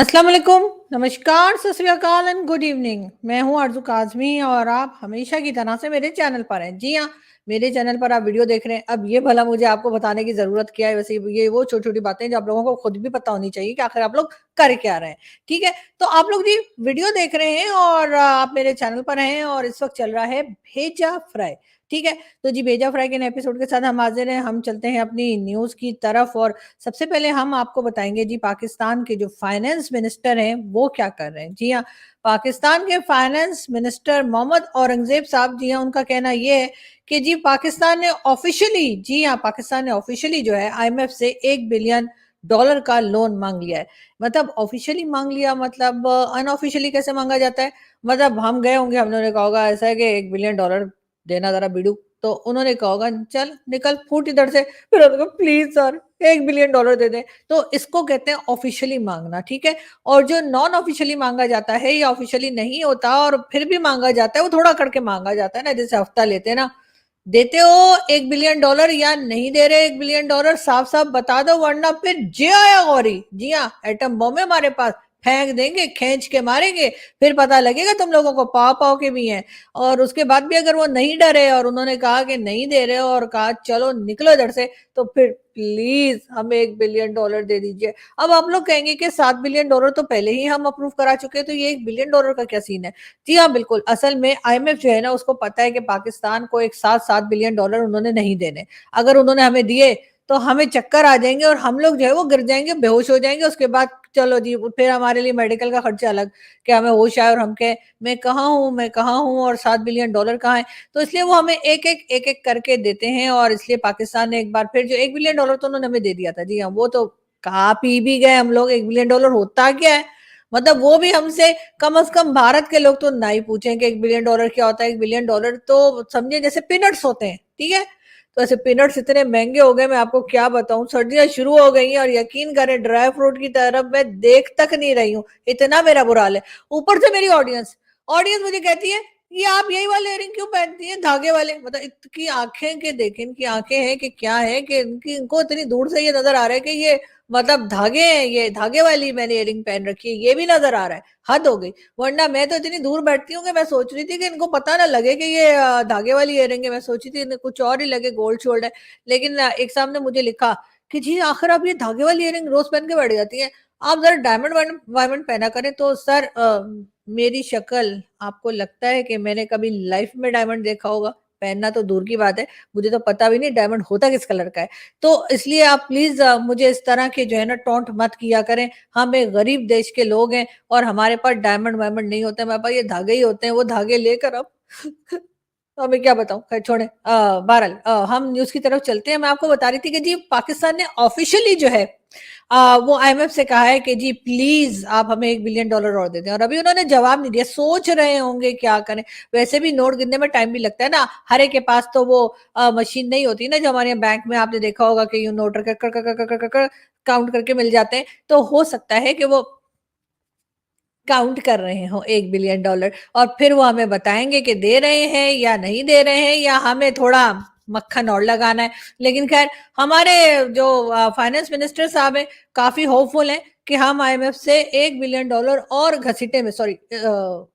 अस्सलाम वालेकुम, नमस्कार, सत श्री अकाल एंड गुड इवनिंग। मैं हूँ आरज़ू काज़मी और आप हमेशा की तरह से मेरे चैनल पर हैं। जी हाँ, मेरे चैनल पर आप वीडियो देख रहे हैं। अब ये भला मुझे आपको बताने की ज़रूरत क्या है? वैसे ये वो छोटी-छोटी बातें जो आप लोगों को खुद भी पता होनी चाहिए कि आखिर आप लोग कर क्या रहे हैं, ठीक है? तो आप लोग जी वीडियो देख रहे हैं और आप मेरे चैनल पर हैं और इस वक़्त चल रहा है भेजा फ्राई, ठीक है? तो जी भेजा फ्राई के नए एपिसोड के साथ हम हाज़िर हैं। हम चलते हैं अपनी न्यूज़ की तरफ और सबसे पहले हम आपको बताएँगे जी पाकिस्तान के जो फाइनेंस मिनिस्टर हैं, वो क्या कर रहे हैं। जी हाँ, पाकिस्तान के फाइनेंस मिनिस्टर मोहम्मद औरंगज़ेब साहब जी हाँ, उनका कहना ये है कि जी पाकिस्तान ने ऑफ़िशियली जी हाँ, पाकिस्तान ने ऑफ़िशियली जो है आईएमएफ से $1 बिलियन का लोन माँग लिया है। मतलब ऑफ़िशियली माँग लिया मतलब अनऑफ़िशियली कैसे माँगा जाता है? मतलब हम गए होंगे, हमने कहा होगा ऐसा है कि $1 बिलियन देना ज़रा बिडू, तो उन्होंने कहा होगा चल निकल फूट इधर से। फिर उन्होंने कहा प्लीज़ सर $1 बिलियन दे दें। तो इसको कहते हैं ऑफ़िशियली माँगना, ठीक है? और जो नॉन ऑफ़िशियली माँगा जाता है या ऑफ़िशियली नहीं होता और फिर भी माँगा जाता है, वो थोड़ा करके माँगा जाता है ना, जैसे हफ़्ता लेते हैं ना, देते हो $1 बिलियन या नहीं दे रहे $1 बिलियन साफ-साफ बता दो वरना फिर जे आया गौरी। जी हाँ, एटम बम है हमारे पास, फेंक देंगे, खींच के मारेंगे, फिर पता लगेगा तुम लोगों को पाव-पाव के भी हैं। और उसके बाद भी अगर वो नहीं डरे और उन्होंने कहा कि नहीं दे रहे और कहा चलो निकलो इधर से, तो फिर प्लीज़ हमें $1 बिलियन दे दीजिए। अब आप लोग कहेंगे कि $7 बिलियन तो पहले ही हम अप्रूव करा चुके हैं, तो ये $1 बिलियन का क्या सीन है? जी हाँ, बिल्कुल। असल में आईएमएफ जो है ना उसको पता है कि पाकिस्तान को एक साथ $7 बिलियन उन्होंने नहीं देने। अगर उन्होंने हमें दिए तो हमें चक्कर आ जाएँगे और हम लोग जो है वो गिर जाएँगे, बेहोश हो जाएँगे। उसके बाद चलो जी फिर हमारे लिए मेडिकल का खर्चा अलग कि हमें होश आए और हम कहें मैं कहाँ हूँ और $7 बिलियन कहाँ है? तो इसलिए वो हमें एक-एक, एक-एक करके देते हैं और इसलिए पाकिस्तान ने एक बार फिर जो $1 बिलियन तो उन्होंने हमें दे दिया था। जी हाँ, वो तो खा पी भी गए हम लोग। $1 बिलियन होता क्या है? मतलब वो भी हमसे कम से कम भारत के लोग तो ना ही पूछें कि $1 बिलियन क्या होता है। $1 बिलियन तो समझिए जैसे पीनट्स होते हैं, ठीक है? तो ऐसे पीनट्स इतने महँगे हो गए मैं आपको क्या बताऊँ। सर्दियाँ शुरू हो गई हैं और यकीन करें ड्राई फ्रूट की तरफ मैं देख तक नहीं रही हूँ, इतना मेरा बुरा हाल है। ऊपर से मेरी ऑडियंस ऑडियंस मुझे कहती है, "ये आप यही वाले इयररिंग क्यों पहनती हैं धागे वाले?" मतलब इनकी आँखें के देखें, इनकी आँखें हैं कि क्या है कि इनको इतनी दूर से ये नज़र आ रहा है कि ये मतलब धागे हैं, ये धागे वाली मैंने इयररिंग पहन रखी है, ये भी नज़र आ रहा है। हद हो गई। वरना मैं तो इतनी दूर बैठती हूँ कि मैं सोच रही थी कि इनको पता ना लगे कि ये धागे वाली इयररिंग है। मैं सोची थी इन्हें कुछ और ही लगे गोल्ड शोल्ड है। लेकिन एक साहब ने मुझे लिखा कि जी आखिर आप ये धागे वाली इयररिंग रोज़ पहन के बैठ जाती हैं। आप ज़रा डायमंड वायमंड वायमंड पहना करें। तो सर मेरी शक्ल आपको लगता है कि मैंने कभी लाइफ़ में डायमंड देखा होगा? पहनना तो दूर की बात है, मुझे तो पता भी नहीं डायमंड होता किस कलर का है। तो इसलिए आप प्लीज़ मुझे इस तरह के जो है ना टॉन्ट मत किया करें। हम एक गरीब देश के लोग हैं और हमारे पास डायमंड वायमंड नहीं होते, हमारे पास ये धागे ही होते हैं, वो धागे लेकर आप अब मैं क्या बताऊँ? खैर छोड़ें। बहरहाल हम न्यूज़ की तरफ चलते हैं। मैं आपको बता रही थी कि जी पाकिस्तान ने ऑफ़िशियली जो है वो आईएमएफ से कहा है कि जी प्लीज़ आप हमें $1 बिलियन और दे दें और अभी उन्होंने जवाब नहीं दिया। सोच रहे होंगे क्या करें? वैसे भी नोट गिनने में टाइम भी लगता है ना, हर एक के पास तो वो मशीन नहीं होती ना जो हमारे यहाँ बैंक में आपने देखा होगा कि यूँ नोट रख कर, कर, कर, कर, कर, कर, कर काउंट करके मिल जाते हैं। तो हो सकता है कि वो काउंट कर रहे हों $1 बिलियन और फिर वो हमें बताएँगे कि दे रहे हैं या नहीं दे रहे हैं या हमें थोड़ा मक्खन और लगाना है। लेकिन ख़ैर हमारे जो फाइनेंस मिनिस्टर साहब हैं, काफ़ी होपफुल हैं कि हम आईएमएफ से $1 बिलियन और घसीटने में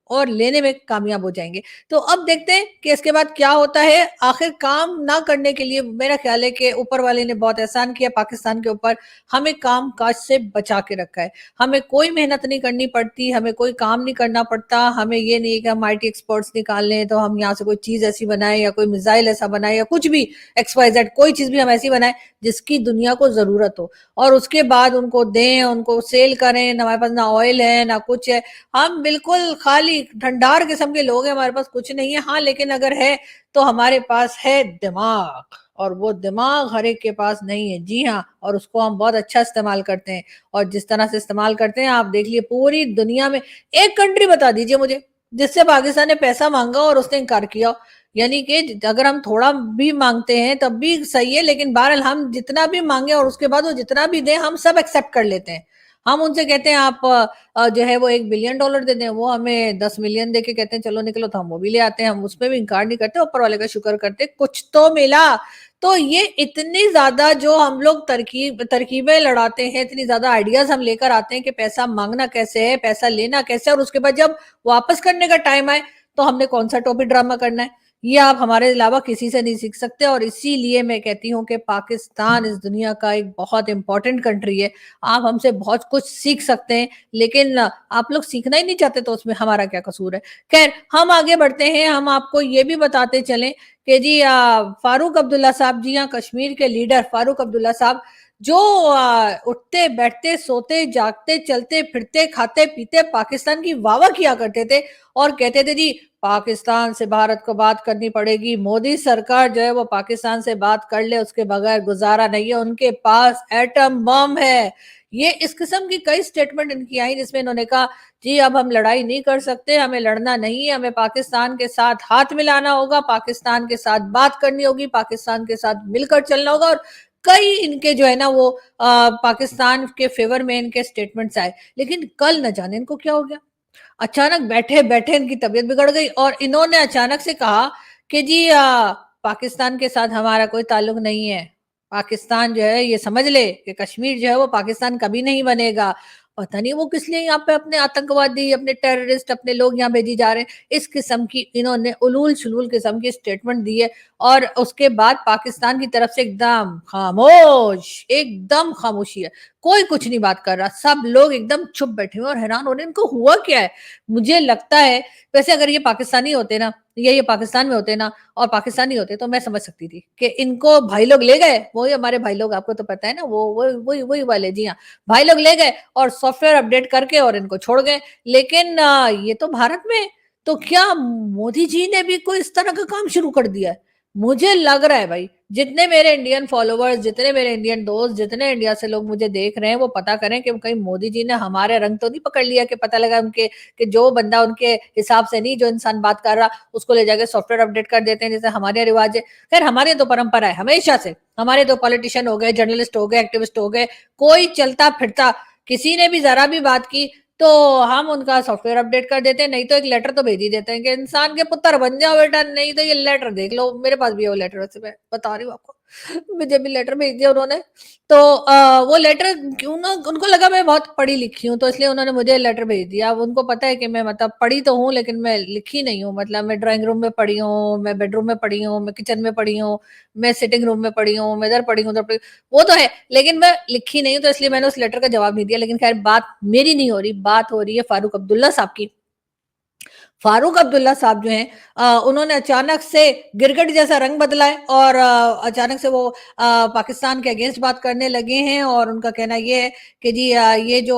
और लेने में कामयाब हो जाएँगे। तो अब देखते हैं कि इसके बाद क्या होता है। आखिर काम ना करने के लिए मेरा ख़्याल है कि ऊपर वाले ने बहुत एहसान किया पाकिस्तान के ऊपर, हमें काम-काज से बचा के रखा है। हमें कोई मेहनत नहीं करनी पड़ती, हमें कोई काम नहीं करना पड़ता, हमें ये नहीं है कि हम आईटी एक्सपर्ट्स निकाल लें, तो हम यहाँ से कोई चीज़ ऐसी बनाएँ या कोई मिसाइल ऐसा बनाएँ या कुछ भी एक्स, वाई, ज़ेड कोई चीज़ भी हम ऐसी बनाएँ, जिसकी दुनिया को ज़रूरत हो और उसके बाद उनको दें, उनको सेल करें, ना हमारे पास ना ऑयल है, ना कुछ है। हम बिल्कुल खाली ठंडार किस्म के लोग हैं, हमारे पास कुछ नहीं है। हाँ, लेकिन अगर है, तो हमारे पास है दिमाग और वो दिमाग हर एक के पास नहीं है। जी हाँ, और उसको हम बहुत अच्छा इस्तेमाल करते हैं। और जिस तरह से इस्तेमाल करते हैं आप देख लीजिए पूरी दुनिया में एक कंट्री बता दीजिए मुझे जिससे पाकिस्तान ने पैसा मांगा और उसने इनकार किया हो। यानी कि अगर हम थोड़ा भी मांगते हैं तब भी सही है लेकिन बहरहाल हम जितना भी मांगे और उसके बाद वो जितना भी दें हम सब एक्सेप्ट कर लेते हैं। हम उनसे कहते हैं आप जो है वो $1 बिलियन दे दें, वो हमें 10 मिलियन देके कहते हैं चलो निकलो, तो हम वो भी ले आते हैं, हम उसमें भी इनकार नहीं करते, ऊपर वाले का शुक्र करते कुछ तो मिला। तो ये इतनी ज़्यादा जो हम लोग तरकीबें लड़ाते हैं, इतनी ज़्यादा आइडियाज़ हम लेकर आते हैं कि पैसा माँगना कैसे है, पैसा लेना कैसे है और उसके बाद जब वापस करने का टाइम आए, तो हमने कौन-सा टॉपिक ड्रामा करना है। ये आप हमारे अलावा किसी से नहीं सीख सकते और इसीलिए मैं कहती हूँ कि पाकिस्तान इस दुनिया का एक बहुत इम्पोर्टेंट कंट्री है। आप हमसे बहुत कुछ सीख सकते हैं, लेकिन आप लोग सीखना ही नहीं चाहते तो उसमें हमारा क्या कसूर है। खैर, हम आगे बढ़ते हैं, हम आपको ये भी बताते चलें कि जी फारूक अब्दुल्ला साहब जी हाँ, कश्मीर के लीडर फारूक अब्दुल्ला साहब जो उठते, बैठते, सोते, जागते, चलते, फिरते, खाते-पीते पाकिस्तान की वाह-वाह किया करते थे और कहते थे जी पाकिस्तान से भारत को बात करनी पड़ेगी, मोदी सरकार जो है वो पाकिस्तान से बात कर ले, उसके बगैर गुज़ारा नहीं है, उनके पास एटम बम है। ये इस किस्म की कई स्टेटमेंट इनकी आई जिसमें इन्होंने कहा जी अब हम लड़ाई नहीं कर सकते, हमें लड़ना नहीं है, हमें पाकिस्तान के साथ हाथ मिलाना होगा, पाकिस्तान के साथ बात करनी होगी, पाकिस्तान के साथ मिलकर चलना होगा और कई इनके जो है ना वो पाकिस्तान के फेवर में इनके स्टेटमेंट्स आए। लेकिन कल न जाने इनको क्या हो गया? अचानक बैठे-बैठे इनकी तबीयत बिगड़ गई और इन्होंने अचानक से कहा कि जी पाकिस्तान के साथ हमारा कोई ताल्लुक नहीं है। पाकिस्तान जो है ये समझ ले कि कश्मीर जो है वो पाकिस्तान कभी नहीं बनेगा। पता नहीं वो किस लिए यहाँ पे अपने आतंकवादी, अपने टेररिस्ट, अपने लोग यहाँ भेजी जा रहे हैं। इस किस्म की इन्होंने उलूल-शुलूल किस्म की स्टेटमेंट दी है और उसके बाद पाकिस्तान की तरफ से एकदम खामोश, एकदम खामोशी है। कोई कुछ नहीं बात कर रहा, सब लोग एकदम चुप बैठे हुए और हैरान हो रहे हैं, इनको हुआ क्या है? मुझे लगता है वैसे अगर ये पाकिस्तानी होते ना, ये पाकिस्तान में होते ना और पाकिस्तानी होते तो मैं समझ सकती थी कि इनको भाई लोग ले गए, वही हमारे भाई लोग आपको तो पता है ना वो वही वाले जी हाँ, भाई लोग ले गए और सॉफ्टवेयर अपडेट करके और इनको छोड़ गए। लेकिन ये तो भारत में, तो क्या मोदी जी ने भी कोई इस तरह का काम शुरू कर दिया है? मुझे लग रहा है भाई जितने मेरे इंडियन फॉलोवर्स, जितने मेरे इंडियन दोस्त, जितने इंडिया से लोग मुझे देख रहे हैं, वो पता करें कि कहीं मोदी जी ने हमारे रंग तो नहीं पकड़ लिया कि पता लगा उनके कि जो बंदा उनके हिसाब से नहीं, जो इंसान बात कर रहा, उसको ले जाके सॉफ्टवेयर अपडेट कर देते हैं, जैसे हमारे यहाँ रिवाज है। खैर हमारे तो परंपरा है हमेशा से। हमारे तो पॉलिटिशियन हो गए, जर्नलिस्ट हो गए, एक्टिविस्ट हो गए, कोई चलता-फिरता किसी ने भी ज़रा भी बात की तो हम उनका सॉफ्टवेयर अपडेट कर देते हैं, नहीं तो एक लेटर तो भेज ही देते हैं कि इंसान के पुत्र बन जाओ बेटा, नहीं तो ये लेटर देख लो। मेरे पास भी है वो लेटर, वैसे मैं बता रही हूँ आपको। मुझे भी लेटर भेज दिया उन्होंने। तो वो लेटर क्यों ना उनको लगा मैं बहुत पढ़ी-लिखी हूँ, तो इसलिए उन्होंने मुझे लेटर भेज दिया। अब उनको पता है कि मैं मतलब पढ़ी तो हूँ, लेकिन मैं लिखी नहीं हूँ। मतलब मैं ड्राइंग रूम में पढ़ी हूँ, मैं बेडरूम में पढ़ी हूँ, मैं किचन में पढ़ी हूँ, मैं सिटिंग रूम में पढ़ी हूँ, मैं इधर पढ़ी हूँ, उधर पढ़ी वो तो है, लेकिन मैं लिखी नहीं हूँ, तो इसलिए मैंने उस लेटर का जवाब नहीं दिया। लेकिन खैर बात मेरी नहीं हो रही, बात हो रही है फारूक अब्दुल्ला साहब की। फारूक अब्दुल्ला साहब जो हैं उन्होंने अचानक से गिरगिट जैसा रंग बदला है और अचानक से वो पाकिस्तान के अगेंस्ट बात करने लगे हैं और उनका कहना ये है कि जी ये जो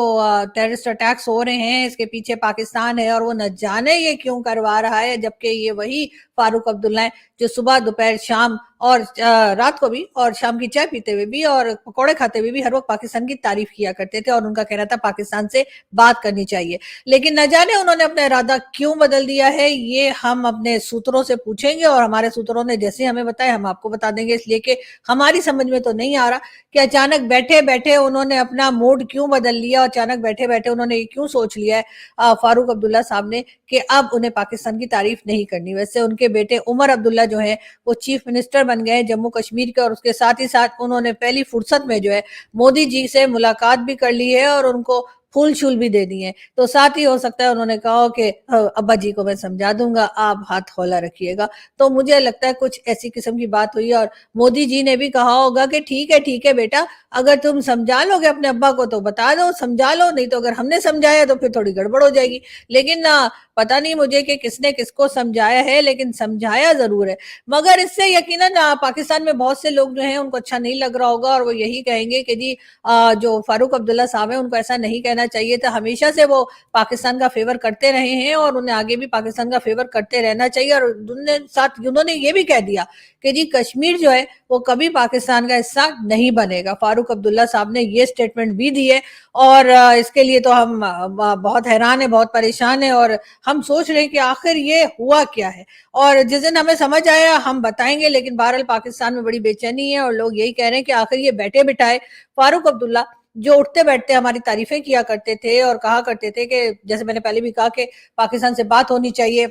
टेररिस्ट अटैक्स हो रहे हैं इसके पीछे पाकिस्तान है और वो न जाने ये क्यों करवा रहा है, जबकि ये वही फारूक अब्दुल्ला है जो सुबह, दोपहर, शाम और रात को भी और शाम की चाय पीते हुए भी और पकौड़े खाते हुए भी हर वक्त पाकिस्तान की तारीफ किया करते थे और उनका कहना था पाकिस्तान से बात करनी चाहिए। लेकिन न जाने उन्होंने अपना इरादा क्यों बदल दिया है, ये हम अपने सूत्रों से पूछेंगे और हमारे सूत्रों ने जैसे हमें बताया हम आपको बता देंगे, इसलिए कि हमारी समझ में तो नहीं आ रहा कि अचानक बैठे-बैठे उन्होंने अपना मूड क्यों बदल लिया, अचानक बैठे-बैठे उन्होंने ये क्यों सोच लिया है फारूक अब्दुल्ला साहब ने कि अब उन्हें पाकिस्तान की तारीफ नहीं करनी। वैसे उनके बेटे उमर अब्दुल्ला जो हैं, वो चीफ मिनिस्टर बन गए जम्मू कश्मीर के और उसके साथ ही साथ उन्होंने पहली फुर्सत में जो है मोदी जी से मुलाकात भी कर ली है और उनको फूल-शूल भी दे दिए हैं। तो साथ ही हो सकता है उन्होंने कहा हो कि अब्बा जी को मैं समझा दूँगा, आप हाथ हौला रखिएगा। तो मुझे लगता है कुछ ऐसी किस्म की बात हुई है और मोदी जी ने भी कहा होगा कि ठीक है बेटा, अगर तुम समझा लोगे अपने अब्बा को तो बता दो, समझा लो, नहीं तो अगर हमने समझाया तो फिर थोड़ी गड़बड़ हो जाएगी। लेकिन पता नहीं मुझे कि किसने किसको समझाया है, लेकिन समझाया ज़रूर है। मगर इससे यकीनन पाकिस्तान में बहुत से लोग जो हैं उनको अच्छा नहीं लग रहा होगा और वो यही कहेंगे कि जी जो फारूक अब्दुल्ला साहब हैं उनको ऐसा नहीं कहना चाहिए था। हमेशा से वो पाकिस्तान का फ़ेवर करते रहे हैं और उन्हें आगे भी पाकिस्तान का फ़ेवर करते रहना चाहिए और उन्होंने ये भी कह दिया कि जी कश्मीर जो है वो कभी पाकिस्तान का हिस्सा नहीं बनेगा। फारूक अब्दुल्ला साहब ने ये स्टेटमेंट भी दी है और इसके लिए तो हम बहुत हैरान हैं, बहुत परेशान हैं और हम सोच रहे हैं कि आखिर ये हुआ क्या है? और जिस दिन हमें समझ आया हम बताएँगे, लेकिन बहरहाल पाकिस्तान में बड़ी बेचैनी है और लोग यही कह रहे हैं कि आखिर ये बैठे-बिठाए फारूक अब्दुल्ला जो उठते-बैठते हमारी तारीफ़ें किया करते थे और कहा करते थे कि जैसे मैंने पहले भी कहा कि पाकिस्तान से बात होनी चाहिए,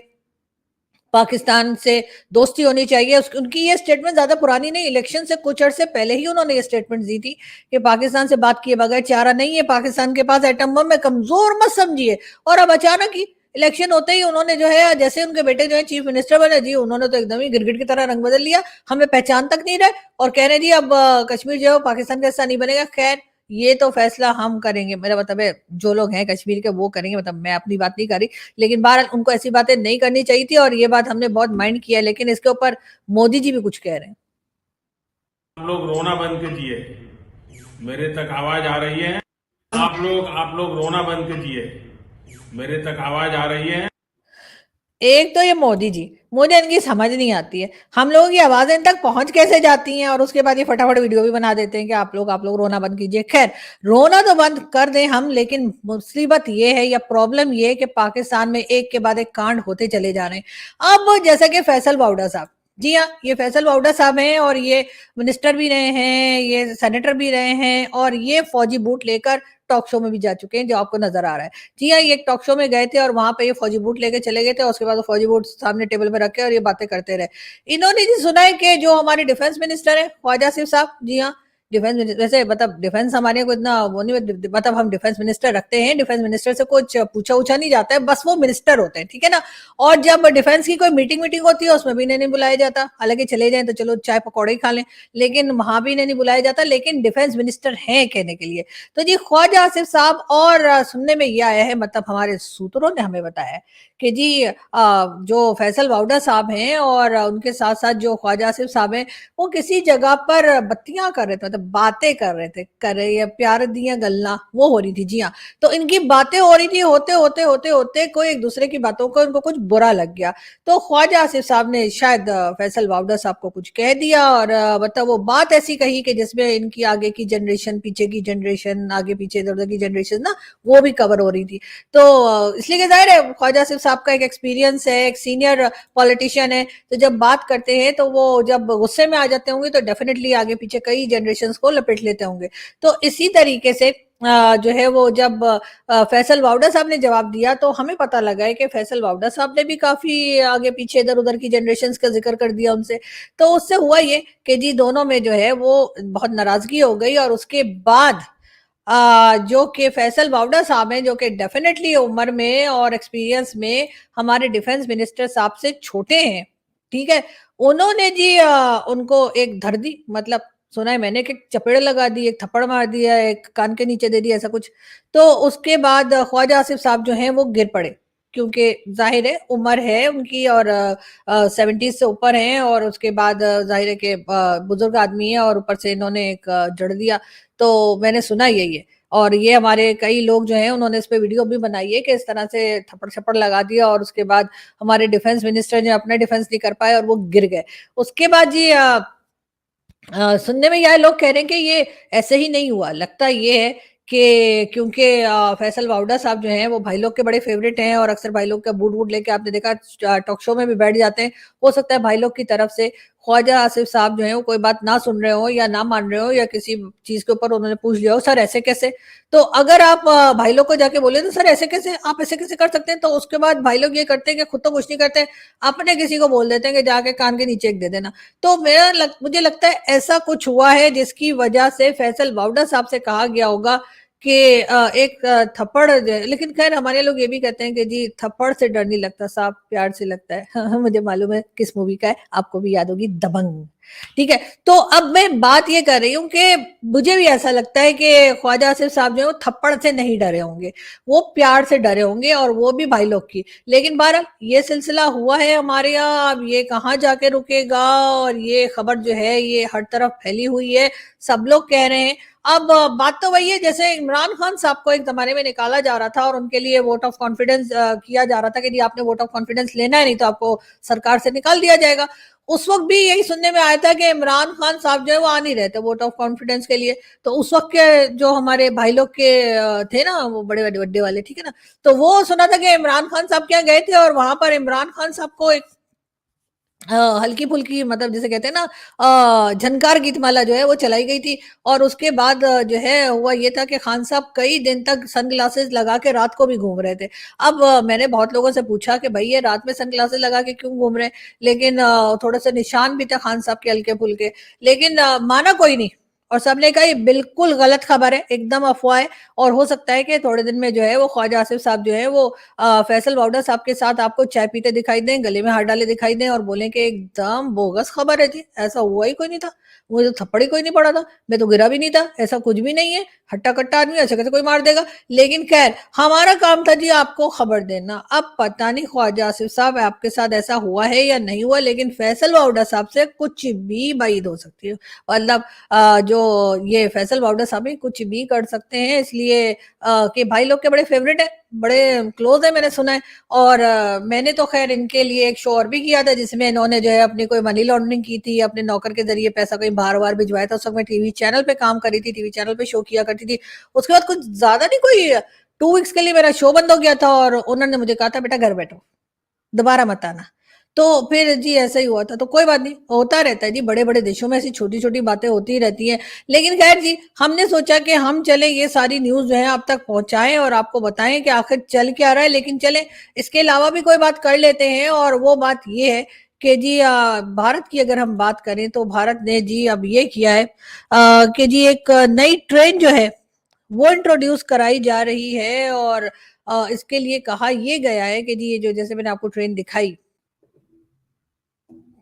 पाकिस्तान से दोस्ती होनी चाहिए। उनकी ये स्टेटमेंट ज्यादा पुरानी नहीं, इलेक्शन से कुछ अर्से पहले ही उन्होंने ये स्टेटमेंट दी थी कि पाकिस्तान से बात किए बगैर चारा नहीं है, पाकिस्तान के पास एटम बम है, कमजोर मत समझिए। और अब अचानक ही इलेक्शन होते ही उन्होंने जो है, जैसे उनके बेटे जो है चीफ मिनिस्टर बने जी, उन्होंने तो एकदम ही गिरगिट की तरह रंग बदल लिया, हमें पहचान तक नहीं रहे और कह रहे जी अब कश्मीर जो है पाकिस्तान का हिस्सा नहीं बनेगा। खैर, ये तो फैसला हम करेंगे, मेरा मतलब है जो लोग हैं कश्मीर के वो करेंगे, मतलब मैं अपनी बात नहीं कर रही। लेकिन बहरहाल उनको ऐसी बातें नहीं करनी चाहिए थी और ये बात हमने बहुत माइंड किया है, लेकिन इसके ऊपर मोदी जी भी कुछ कह रहे हैं। आप लोग रोना बंद कीजिए, मेरे तक आवाज आ रही है। आप लोग रोना बंद कीजिए, मेरे तक आवाज आ रही है। एक तो ये मोदी जी, मुझे इनकी समझ नहीं आती है, हम लोगों की आवाजें इन तक पहुंच कैसे जाती हैं और उसके बाद ये फटाफट वीडियो भी बना देते हैं कि आप लोग रोना बंद कीजिए। खैर, रोना तो बंद कर दें हम, लेकिन मुसीबत ये है या प्रॉब्लम ये है कि पाकिस्तान में एक के बाद एक कांड होते चले जा रहे हैं। अब जैसा कि फैसल बाउडा साहब, जी हाँ, ये फैसल बाउडा साहब हैं और ये मिनिस्टर भी रहे हैं, ये सेनेटर भी रहे हैं और ये फौजी बूट लेकर टॉक शो में भी जा चुके हैं, जो आपको नजर आ रहा है। जी हाँ, ये एक टॉक शो में गए थे और वहां पे ये फौजी बूट लेके चले गए थे और उसके बाद वो फौजी बूट सामने टेबल पे रखे और ये बातें करते रहे। इन्होंने जी सुना है कि जो हमारे डिफेंस मिनिस्टर है ख्वाजा आसिफ साहब, जी हाँ, डिफेंस वैसे मतलब डिफेंस हमारे को इतना वो नहीं, मतलब हम डिफेंस मिनिस्टर रखते हैं, डिफेंस मिनिस्टर से कुछ पूछा उछा नहीं जाता है, बस वो मिनिस्टर होते हैं, ठीक है ना। और जब डिफेंस की कोई मीटिंग मीटिंग होती है उसमें भी इन्हें नहीं बुलाया जाता, हालांकि चले जाए तो चलो चाय पकौड़े ही खा लें, लेकिन वहां भी इन्हें नहीं बुलाया जाता, लेकिन डिफेंस मिनिस्टर हैं कहने के लिए। तो जी ख्वाजा आसिफ साहब, और सुनने में ये आया है, मतलब हमारे सूत्रों ने हमें बताया है कि जी जो फैसल वाउडा साहब हैं और उनके साथ साथ जो ख्वाजा आसिफ साहब हैं, वो किसी जगह पर बत्तियां कर रहे थे, मतलब बातें कर रहे थे, कर रहे या प्यार दिया गल्ला वो हो रही थी, जी हाँ। तो इनकी बातें हो रही थी, होते होते होते होते कोई एक दूसरे की बातों को इनको कुछ बुरा लग गया। तो ख्वाजा आसिफ साहब ने शायद फैसल वाउडा साहब को कुछ कह दिया और मतलब वो बात ऐसी कही कि जिसमें इनकी आगे की जनरेशन, पीछे की जनरेशन, आगे पीछे इधर उधर की जनरेशन ना, वो भी कवर हो रही थी। तो इसलिए जाहिर है ख्वाजा आसिफ साहब का एक एक्सपीरियंस है, एक सीनियर पॉलिटिशियन है, तो जब बात करते हैं तो वो जब गुस्से में आ जाते होंगे तो डेफिनेटली आगे पीछे कई जनरेशन को लपेट लेते होंगे। तो इसी तरीके से जो है वो जब फैसल वाउडा साहब ने जवाब दिया तो हमें पता लगा है कि फैसल वाउडा साहब ने भी काफी आगे पीछे इधर उधर की जनरेशन का जिक्र कर दिया उनसे। तो उससे हुआ ये कि जी दोनों में जो है वो बहुत नाराजगी हो गई और उसके बाद जो कि फैसल वाउडा साहब हैं, जो कि डेफिनेटली उम्र में और एक्सपीरियंस में हमारे डिफेंस मिनिस्टर साहब से छोटे हैं, ठीक है, उन्होंने जी उनको एक धर दी, मतलब सुना है मैंने कि चपेड़ लगा दी, एक थप्पड़ मार दिया, एक कान के नीचे दे दिया, ऐसा कुछ। तो उसके बाद ख्वाजा आसिफ साहब जो हैं वो गिर पड़े, क्योंकि जाहिर है उम्र है उनकी और 70 से ऊपर हैं और उसके बाद जाहिर है कि बुजुर्ग आदमी है और ऊपर से इन्होंने एक जड़ दिया। तो मैंने सुना यही है और ये हमारे कई लोग जो हैं उन्होंने इस पे वीडियो भी बनाई है कि इस तरह से थप्पड़ छप्पड़ लगा दिया और उसके बाद हमारे डिफेंस मिनिस्टर ने अपना डिफेंस नहीं कर पाए और वो गिर गए। उसके बाद जी सुनने में यह लोग कह रहे हैं कि ये ऐसे ही नहीं हुआ, लगता ये है कि क्योंकि फैसल वाउडा साहब जो हैं वो भाई लोग के बड़े फेवरेट हैं और अक्सर भाई लोग का बूट वूट लेके आपने देखा टॉक शो में भी बैठ जाते हैं। हो सकता है भाई लोग की तरफ से ख्वाजा आसिफ साहब जो है वो कोई बात ना सुन रहे हो या ना मान रहे हो या किसी चीज के ऊपर उन्होंने पूछ लिया हो, सर ऐसे कैसे। तो अगर आप भाई लोग को जाके बोले तो सर ऐसे कैसे, आप ऐसे कैसे कर सकते हैं, तो उसके बाद भाई लोग ये करते हैं कि खुद तो कुछ नहीं करते, अपने किसी को बोल देते हैं कि जाके कान के नीचे एक दे देना। तो मुझे लगता है ऐसा कुछ हुआ है जिसकी वजह से फैसल वाउडा साहब से कहा गया होगा कि एक थप्पड़, लेकिन खैर हमारे लोग ये भी कहते हैं कि जी थप्पड़ से डर नहीं लगता, साहब प्यार से लगता है। मुझे मालूम है किस मूवी का है, आपको भी याद होगी, दबंग, ठीक है। तो अब मैं बात ये कर रही हूँ कि मुझे भी ऐसा लगता है कि ख्वाजा आसिफ साहब जो है वो थप्पड़ से नहीं डरे होंगे, वो प्यार से डरे होंगे और वो भी भाई लोग की। लेकिन बहरहाल ये सिलसिला हुआ है हमारे यहाँ, अब ये कहाँ जाके रुकेगा और ये खबर जो है ये हर तरफ फैली हुई है, सब लोग कह रहे हैं। अब बात तो वही है, जैसे इमरान खान साहब को एक जमाने में निकाला जा रहा था और उनके लिए वोट ऑफ कॉन्फिडेंस किया जा रहा था कि जी आपने वोट ऑफ कॉन्फिडेंस लेना है, नहीं तो आपको सरकार से निकाल दिया जाएगा। उस वक्त भी यही सुनने में आया था कि इमरान खान साहब जो है वो आ नहीं रहे थे वोट ऑफ कॉन्फिडेंस के लिए। तो उस वक्त के जो हमारे भाई लोग के थे ना, वो बड़े बड़े बड्डे वाले, ठीक है ना, तो वो सुना था कि इमरान खान साहब क्या गए थे और वहां पर इमरान खान साहब को एक हल्की फुल्की, मतलब जिसे कहते हैं ना, झनकार गीतमाला जो है वो चलाई गई थी। और उसके बाद जो है हुआ ये था कि खान साहब कई दिन तक सनग्लासेस लगा के रात को भी घूम रहे थे। अब मैंने बहुत लोगों से पूछा कि भाई ये रात में सनग्लासेस लगा के क्यों घूम रहे हैं, लेकिन थोड़े से निशान भी थे खान साहब के हल्के फुल्के, लेकिन माना कोई नहीं। और सबने कहा ये बिल्कुल गलत खबर है, एकदम अफवाह है। और हो सकता है कि थोड़े दिन में जो है वो ख्वाजा आसिफ साहब जो है वो फैसल वाउडा साहब के साथ आपको चाय पीते दिखाई दें, गले में हाथ डाले दिखाई दें और बोलें कि एकदम बोगस खबर है जी, ऐसा हुआ ही कोई नहीं था, मुझे तो थप्पड़ ही कोई नहीं पड़ा था, मैं तो गिरा भी नहीं था, ऐसा कुछ भी नहीं है, हट्टा कट्टा आदमी ऐसे कैसे कोई मार देगा। लेकिन खैर, हमारा काम था जी आपको खबर देना। अब पता नहीं ख्वाजा आसिफ साहब आपके साथ ऐसा हुआ है या नहीं हुआ, लेकिन फैसल वाउडा साहब से कुछ भी बाइद हो सकती है। मतलब जो ये फैसल वाउडा साहब ही कुछ भी कर सकते हैं, इसलिए कि भाई लोग के बड़े फेवरेट है, बड़े क्लोज है, मैंने सुना है। और मैंने तो खैर इनके लिए एक शो और भी किया था जिसमें इन्होंने जो है अपनी कोई मनी लॉन्ड्रिंग की थी, अपने नौकर के जरिए पैसा कहीं बाहर बाहर भिजवाया था। उस वक्त मैं टीवी चैनल पे काम करी थी, टीवी चैनल पे शो किया करती थी। उसके बाद कुछ ज्यादा नहीं, कोई 2 वीक्स के लिए मेरा शो बंद हो गया था और उन्होंने मुझे कहा था बेटा घर बैठो, दोबारा मत आना। तो फिर जी ऐसा ही हुआ था। तो कोई बात नहीं, होता रहता है जी, बड़े बड़े देशों में ऐसी छोटी छोटी बातें होती ही रहती हैं। लेकिन खैर जी, हमने सोचा कि हम चले ये सारी न्यूज जो है आप तक पहुंचाएं और आपको बताएं कि आखिर चल क्या रहा है। लेकिन चले इसके अलावा भी कोई बात कर लेते हैं, और वो बात ये है कि जी भारत की अगर हम बात करें तो भारत ने जी अब ये किया है कि जी एक नई ट्रेन जो है वो इंट्रोड्यूस कराई जा रही है। और इसके लिए कहा ये गया है कि जी ये जो, जैसे मैंने आपको ट्रेन दिखाई,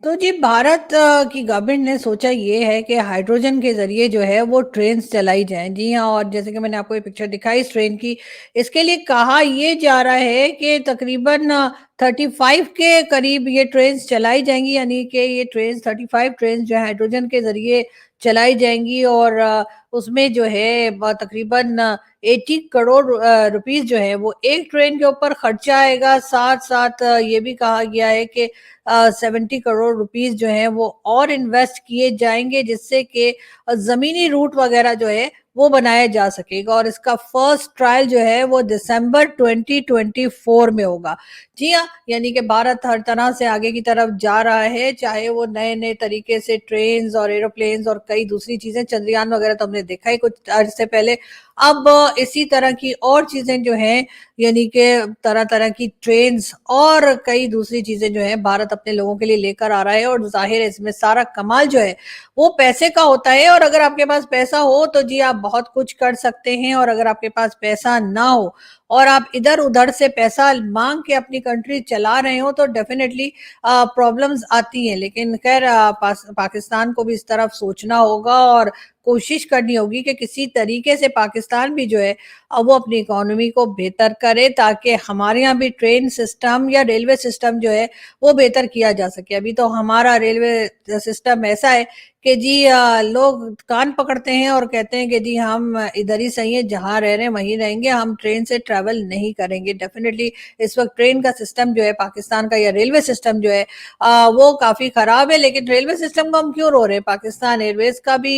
तो जी भारत की गवर्नमेंट ने सोचा ये है कि हाइड्रोजन के ज़रिए जो है वो ट्रेन्स चलाई जाएँ। जी हाँ, और जैसे कि मैंने आपको ये पिक्चर दिखाई इस ट्रेन की, इसके लिए कहा ये जा रहा है कि तकरीबन 35 के करीब ये ट्रेन्स चलाई जाएँगी, यानी कि ये ट्रेन्स 35 ट्रेन्स जो है हाइड्रोजन के ज़रिए चलाई जाएँगी। और उसमें जो है तकरीबन 80 करोड़ रुपीस जो है वो एक ट्रेन के ऊपर खर्चा आएगा। साथ-साथ ये भी कहा गया है कि 70 करोड़ रुपीस जो है वो और इन्वेस्ट किए जाएंगे, जिससे कि ज़मीनी रूट वगैरह जो है वो बनाया जा सकेगा। और इसका फर्स्ट ट्रायल जो है वो दिसंबर 2024 में होगा। जी हाँ, यानी कि भारत हर तरह से आगे की तरफ जा रहा है, चाहे वो नए-नए तरीके से ट्रेन्स और एरोप्लेन्स और कई दूसरी चीज़ें, चंद्रयान वगैरह तो हमने देखा ही कुछ अर्से पहले। अब इसी तरह की और चीज़ें जो हैं, यानी कि तरह-तरह की ट्रेन्स और कई दूसरी चीज़ें जो हैं भारत अपने लोगों के लिए लेकर आ रहा है। और ज़ाहिर है इसमें सारा कमाल जो है वो पैसे का होता है। और अगर आपके पास पैसा हो तो जी आप बहुत कुछ कर सकते हैं, और अगर आपके पास पैसा ना हो और आप इधर-उधर से पैसा माँग के अपनी कंट्री चला रहे हो तो डेफ़िनेटली प्रॉब्लम्स आती हैं। लेकिन ख़ैर पाकिस्तान को भी इस तरफ सोचना होगा और कोशिश करनी होगी कि किसी तरीके से पाकिस्तान भी जो है वो अपनी इकोनॉमी को बेहतर करे, ताकि हमारे यहाँ भी ट्रेन सिस्टम या रेलवे सिस्टम जो है वो बेहतर किया जा सके। अभी तो हमारा रेलवे सिस्टम ऐसा है कि जी लोग कान पकड़ते हैं और कहते हैं कि जी हम इधर ही सही है, जहाँ रह रहे हैं वहीं रहेंगे, हम ट्रेन से ट्रैवल नहीं करेंगे। डेफिनेटली इस वक्त ट्रेन का सिस्टम जो है पाकिस्तान का, या रेलवे सिस्टम जो है वो काफी खराब है। लेकिन रेलवे सिस्टम को हम क्यों रो रहे हैं, पाकिस्तान एयरवेज का भी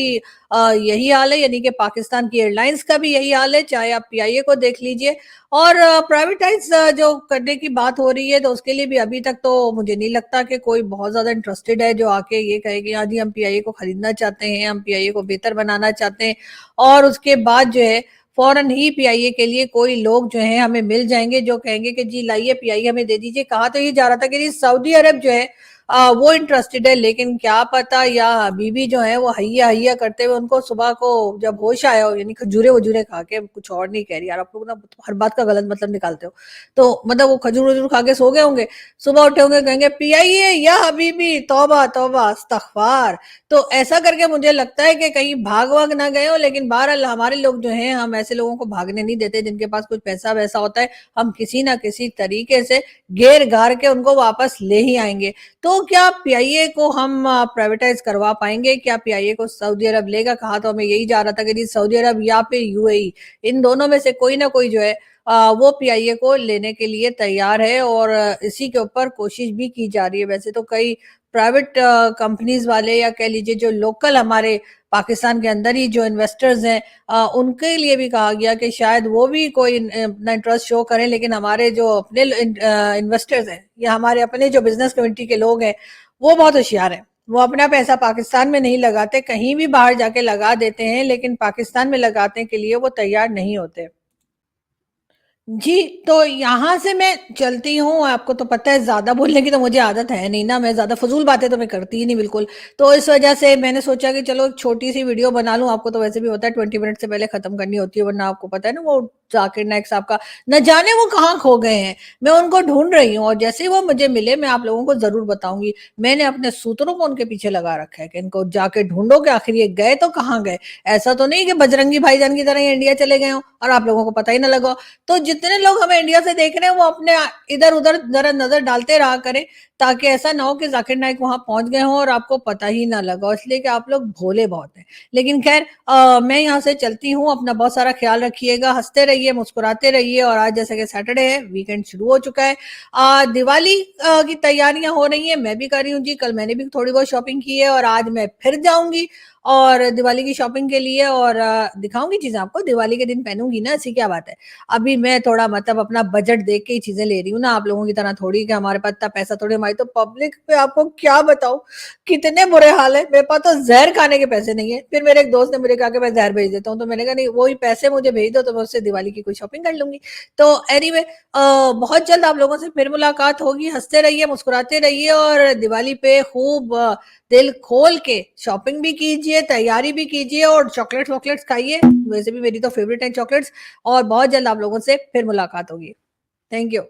यही हाल है, यानी कि पाकिस्तान की एयरलाइंस का भी यही हाल है। चाहे आप पीआईए को देख लीजिए, और प्राइवेटाइज जो करने की बात हो रही है तो उसके लिए भी अभी तक तो मुझे नहीं लगता कि कोई बहुत ज्यादा इंटरेस्टेड है जो आके ये कहे कि हाँ जी हम पीआईए को खरीदना चाहते हैं, हम पीआईए को बेहतर बनाना चाहते हैं। और उसके बाद जो है फौरन ही पीआईए के लिए कोई लोग जो है हमें मिल जाएंगे जो कहेंगे कि जी लाइए पीआईए हमें दे दीजिए। कहा तो ये जा रहा था कि जी सऊदी अरब जो है वो इंटरेस्टेड है, लेकिन क्या पता, या बीबी जो है वो हैया हैया करते हुए उनको सुबह को जब होश आया हो, यानी खजूरे वजूरे खा के, कुछ और नहीं कह रही यार, आप लोग ना हर बात का गलत मतलब निकालते हो। तो मतलब वो खजूर वजूर खा के सो गए होंगे, सुबह उठे होंगे कहेंगे पीआईए या हबीबी, तौबा तौबा अस्तगफार। तो ऐसा करके मुझे लगता है कि कहीं भाग वाग ना गए हो। लेकिन बहरहाल हमारे लोग जो हैं, हम ऐसे लोगों को भागने नहीं देते जिनके पास कुछ पैसा वैसा होता है। हम किसी ना किसी तरीके से घेर घार के उनको वापस ले ही आएंगे। तो क्या पीआईए को हम प्राइवेटाइज करवा पाएंगे? क्या पीआईए को सऊदी अरब लेगा? कहा तो हमें यही जा रहा था कि जी सऊदी अरब या फिर यूएई, इन दोनों में से कोई ना कोई जो है वो पीआईए को लेने के लिए तैयार है। और इसी के ऊपर कोशिश भी की जा रही है। वैसे तो कई प्राइवेट कंपनीज वाले, या कह लीजिए जो लोकल हमारे पाकिस्तान के अंदर ही जो इन्वेस्टर्स हैं, उनके लिए भी कहा गया कि शायद वो भी कोई अपना इंटरेस्ट शो करें। लेकिन हमारे जो अपने इन्वेस्टर्स हैं या हमारे अपने जो बिजनेस कम्युनिटी के लोग हैं, वो बहुत होशियार है। वो अपना पैसा पाकिस्तान में नहीं लगाते, कहीं भी बाहर जाके लगा देते हैं, लेकिन पाकिस्तान में लगाने के लिए वो तैयार नहीं होते। जी, तो यहाँ से मैं चलती हूँ, आपको तो पता है ज़्यादा बोलने की तो मुझे आदत है नहीं ना, मैं ज़्यादा फ़ुज़ूल बातें तो मैं करती ही नहीं बिल्कुल। तो इस वजह से मैंने सोचा कि चलो एक छोटी-सी वीडियो बना लूँ, आपको तो वैसे भी होता है 20 मिनट से पहले ख़त्म करनी होती है, वरना आपको पता है ना वो ज़ाकिर नाइक साहब का, न जाने वो कहाँ खो गए हैं। मैं उनको ढूँढ रही हूँ और जैसे ही वो मुझे मिले मैं आप लोगों को ज़रूर बताऊँगी। मैंने अपने सूत्रों को उनके पीछे लगा रखा है कि इनको जाके ढूँढो कि आखिर ये गए तो कहाँ गए? ऐसा तो नहीं कि बजरंगी भाईजान की तरह ये इंडिया चले गए हों और आप लोगों को पता ही ना लगा हो। तो जितने लोग हमें इंडिया से देख रहे हैं वो अपने इधर उधर जरा नजर डालते रहा करें, ताकि ऐसा ना हो कि जाकिर नाइक वहां पहुंच गए हों और आपको पता ही ना लगा हो, इसलिए कि आप लोग भोले बहुत हैं। लेकिन खैर मैं यहाँ से चलती हूँ, अपना बहुत सारा ख्याल रखिएगा, हंसते रहिए, मुस्कुराते रहिए। और आज जैसे कि सैटरडे है, वीकेंड शुरू हो चुका है, दिवाली की तैयारियां हो रही हैं, मैं भी कर रही हूँ जी। कल मैंने भी थोड़ी बहुत शॉपिंग की है और आज मैं फिर जाऊंगी और दिवाली की शॉपिंग के लिए, और दिखाऊंगी चीजें आपको, दिवाली के दिन पहनूंगी ना, ऐसी क्या बात है। अभी मैं थोड़ा मतलब अपना बजट देख के ही चीजें ले रही हूँ ना, आप लोगों की तरह थोड़ी कि हमारे पास इतना पैसा थोड़ी, हमारी तो पब्लिक पे आपको क्या बताऊं कितने बुरे हाल है। मेरे पास तो जहर खाने के पैसे नहीं है। फिर मेरे एक दोस्त ने मुझे कहा कि मैं जहर भेज देता हूँ, तो मैंने कहा नहीं, वही पैसे मुझे भेज दो तो मैं उससे दिवाली की कोई शॉपिंग कर लूंगी। तो एनीवे, बहुत जल्द आप लोगों से फिर मुलाकात होगी। हंसते रहिए, मुस्कुराते रहिए और दिवाली पे खूब दिल खोल के शॉपिंग भी कीजिए, तैयारी भी कीजिए और चॉकलेट्स वॉकलेट्स खाइए। वैसे भी मेरी तो फेवरेट है चॉकलेट्स। और बहुत जल्द आप लोगों से फिर मुलाकात होगी। Thank you.